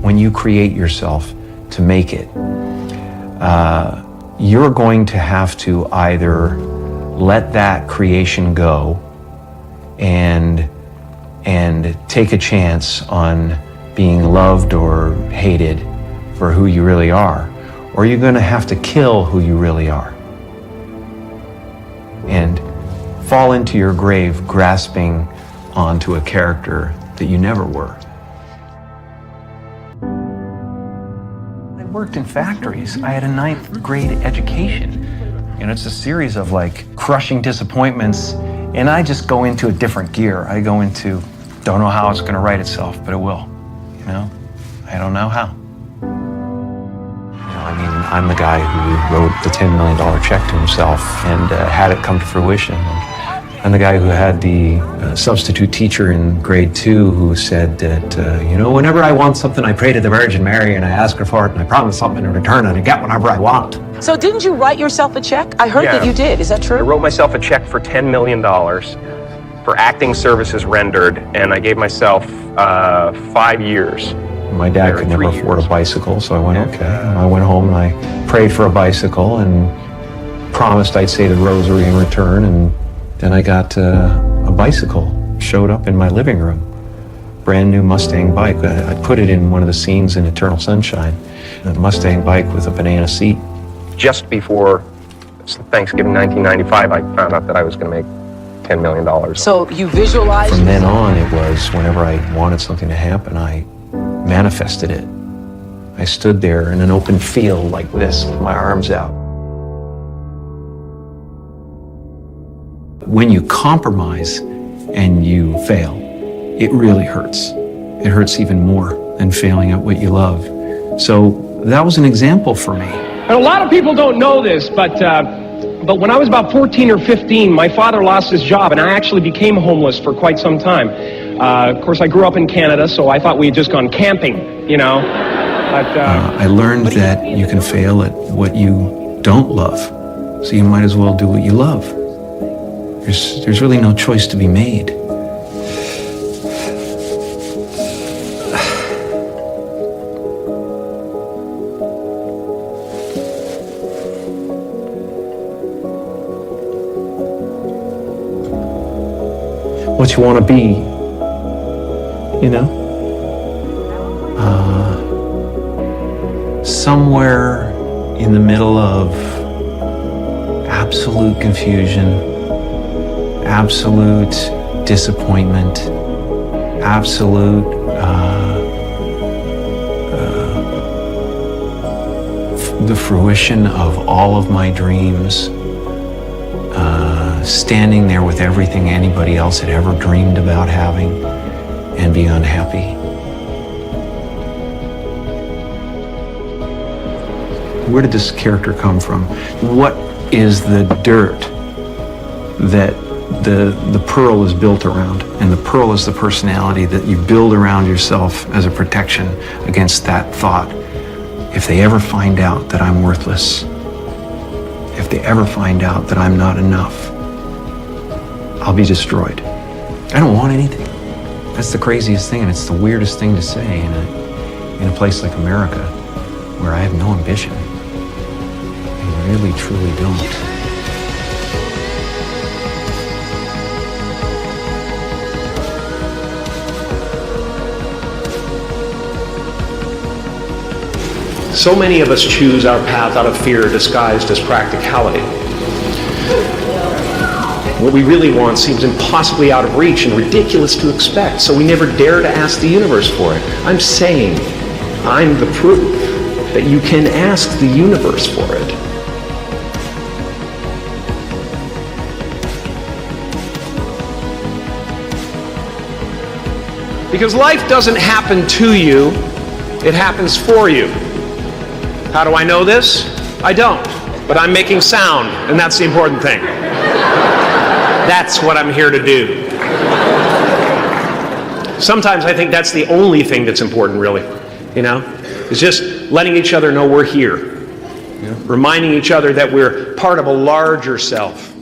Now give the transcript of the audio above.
when you create yourself to make it, you're going to have to either let that creation go and take a chance on being loved or hated for who you really are, or you're going to have to kill who you really are and fall into your grave grasping onto a character that you never were. I worked in factories. I had a 9th grade education. And it's a series of like crushing disappointments, and I just go into a different gear. I go into, don't know how it's gonna right itself, but it will, you know? I don't know how. I mean, I'm the guy who wrote the $10 million check to himself and had it come to fruition. I'm the guy who had the substitute teacher in grade 2 who said that, you know, whenever I want something, I pray to the Virgin Mary and I ask her for it and I promise something in return and I get whatever I want. So didn't you write yourself a check? I heard that you did. Is that true? I wrote myself a check for $10 million for acting services rendered, and I gave myself 5 years. My dad could never afford a bicycle, so I went, okay. And I went home and I prayed for a bicycle and promised I'd say the rosary in return, and then I got a bicycle, showed up in my living room. Brand new Mustang bike. I put it in one of the scenes in Eternal Sunshine. A Mustang bike with a banana seat. Just before Thanksgiving 1995, I found out that I was going to make $10 million. So you visualized? From then on, it was whenever I wanted something to happen, I manifested it. I stood there in an open field like this with my arms out. When you compromise and you fail, it really hurts. It hurts even more than failing at what you love. So that was an example for me. And a lot of people don't know this, but when I was about 14 or 15, my father lost his job, and I actually became homeless for quite some time. Of course, I grew up in Canada, so I thought we had just gone camping, you know. But, I learned that you can fail at what you don't love, so you might as well do what you love. There's really no choice to be made. What you want to be, you know? Somewhere in the middle of absolute confusion, absolute disappointment, absolute the fruition of all of my dreams, standing there with everything anybody else had ever dreamed about having, and be unhappy. Where did this character come from? What is the dirt that the pearl is built around? And the pearl is the personality that you build around yourself as a protection against that thought. If they ever find out that I'm worthless, if they ever find out that I'm not enough, I'll be destroyed. I don't want anything. That's the craziest thing, and it's the weirdest thing to say in a place like America, where I have no ambition. I really, truly don't. So many of us choose our path out of fear disguised as practicality. What we really want seems impossibly out of reach and ridiculous to expect, so we never dare to ask the universe for it. I'm saying, I'm the proof that you can ask the universe for it. Because life doesn't happen to you, it happens for you. How do I know this? I don't, but I'm making sound, and that's the important thing. That's what I'm here to do. Sometimes I think that's the only thing that's important, really, you know? It's just letting each other know we're here. Reminding each other that we're part of a larger self.